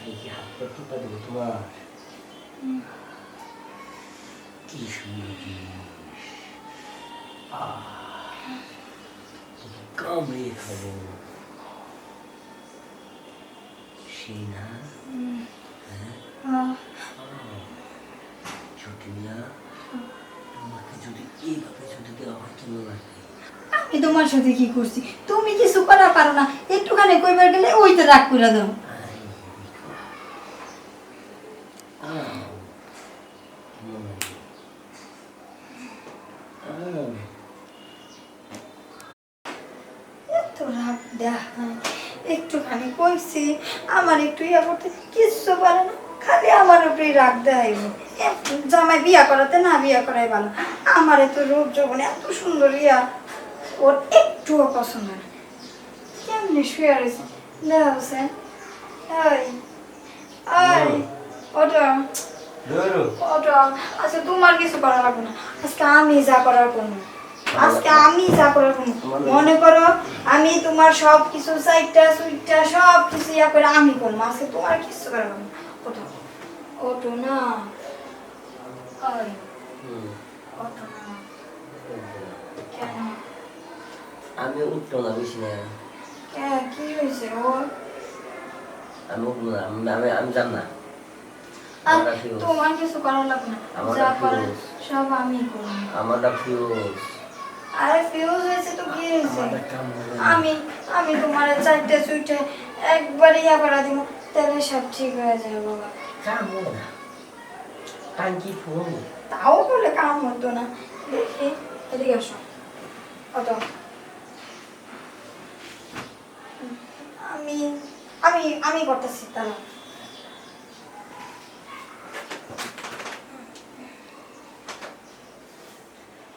কি হাত পা টিপা দেবো তোমার? কি সুন্দর জিনিস। তোকে কামড়িয়ে খাবো। সেই না? হ্যাঁ, চটিয়া তোমাকে যদি এইভাবে যদি দেওয়া হয় কেমন লাগবে? আমি তোমার সাথে কি করছি? তুমি কিছু করা পারো না, একটুখানি কইবার গেলে ওইটা রাগ করে দাও। এত রাগ দেখা, একটুখানি কইছি আমার একটু ইয়া করতে কিচ্ছু পারে না, খালি আমার উপরেই রাগ দেখাইব। জামাই বিয়া করাতে না বিয়া করাই ভালো। আমার এত রূপ যৌবনে এত সুন্দর ইয়া, ওর একটুও পছন্দ না। কেমনি শুয়ে রয়েছে দেখা হোসেন। ওই ওই ওটা ওটা, আচ্ছা তোমার কিছু করা লাগবে না, আজকে আমি যা করার করবো। আজকে আমি যা করার করবো, মনে করো আমি তোমার সব কিছু সাইডটা সুইটটা সব কিছু ইয়া করে আমি করবো, আজকে তোমার কিছু করা লাগবে না। ওঠো ওঠো না, ওই ওঠো না। কেন? আমি উঠতো না, বুঝি না। কি হয়েছে ওর? আমি উঠবো না, আমি যাব না। আর তোমার কিছু করা লাগবে না, যা করার সব আমি করবো। আমারটা ফিউজ। আরে ফিউজ হয়েছে তো কি হয়েছে? আমি আমি তোমার চারটে সুইটে একবারে ইয়া করে দিব, তাহলে সব ঠিক হয়ে যাবে বাবা। কামো না, টাঙ্কি ফুল। তাও বলে কাম হতো না। দেখি এদিকে আসো, কত আমি আমি আমি করতেছি তারা।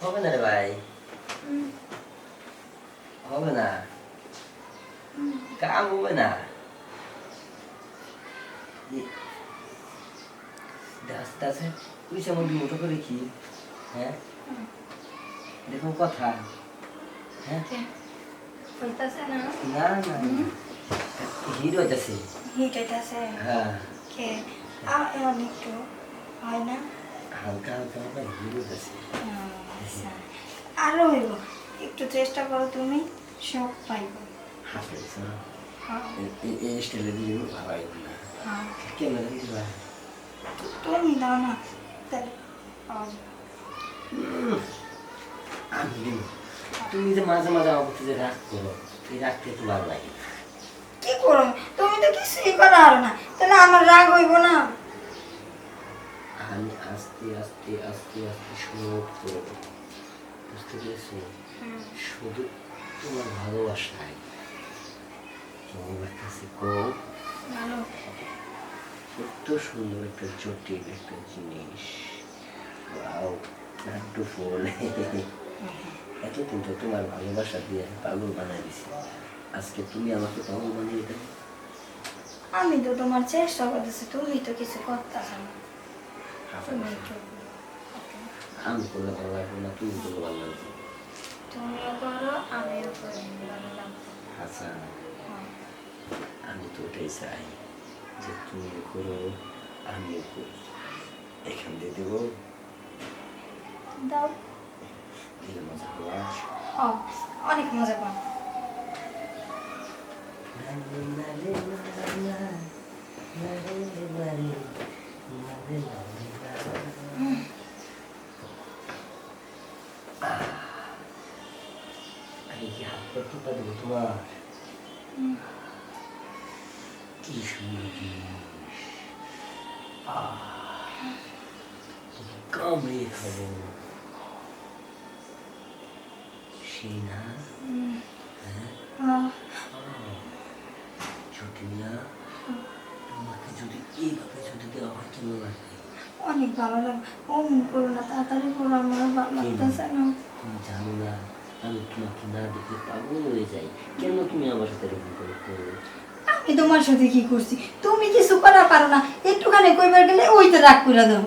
হবে না রে ভাই, হবে না, কাম হবে না। আস্তে আস্তে পুলিশের মধ্যে মুঠো করে কি? হ্যাঁ দেখুন কথা। হ্যাঁ হইতাছে না? না না, হিট হইতেছে। হিট হইতাছে? হ্যাঁ কে এমন একটু হয় না? হালকা হালকা হালকা হিট হইতেছে। আচ্ছা, আরো হইব, একটু চেষ্টা করো তুমি, সব পাইব। হাত হইতেছে না, হ্যাঁ এই স্টাইলে দিলে ভালো হয় না। হ্যাঁ, কেমন দিতে ভাই? তুমি দাও না, তাহলে পাওয়া যাবে। আমি দিব। তুমি যে মাঝে মাঝে আমার প্রতি যে রাগ করো, এই রাগটা একটু ভালো লাগে। কি করো? তুমি তো কিছুই করা আর না, তাহলে আমার রাগ হইব না? আমি আস্তে আস্তে আস্তে আস্তে সব করবো, বুঝতে পেরেছো? শুধু তোমার ভালোবাসায় তোমার কাছে খুব ভালো। এত সুন্দর একটা জটিল একটা জিনিস। ওয়াও, নাট্টু ফুল। এতদিন তো তোমার ভালোবাসা দিয়ে পাগল বানাই দিছি, আজকে তুমি আমাকে পাগল বানিয়ে দেবে। আমি তো তোমার চেষ্টা করতেছি, তুমি তো কিছু করতেছ না। তুমি একটু আমি করলে ভালো লাগবে না, তুমি করলে ভালো লাগবে। তুমিও করো আমিও করি, ভালো লাগবে। আচ্ছা, হ্যাঁ। আমি তো ওটাই চাই যে তুমিও করো আমিও করি। এখান দিয়ে দেবো, দাও। দিলে মজা হওয়া। ও, অনেক মজা পাও। আমি কি হাত পা টিপা দেবো তোমার? কি সুন্দর জিনিস। তোকে কামড়িয়ে খাবো। সেই না? হ্যাঁ, চটিয়া তোমাকে যদি এইভাবে যদি দেওয়া হয় কেমন লাগবে? অনেক ভালো লাগে। অমন করো না, তাড়াতাড়ি করো, আমার ভালো লাগতেছে না। তুমি জানো না আমি তোমাকে না দেখে পাগল হয়ে যাই, কেন তুমি আমার সাথে এরকম করে করো? আমি তোমার সাথে কি করছি? তুমি কিছু করা পারো না, একটুখানি কইবার গেলে ওইটা রাগ করে দাও।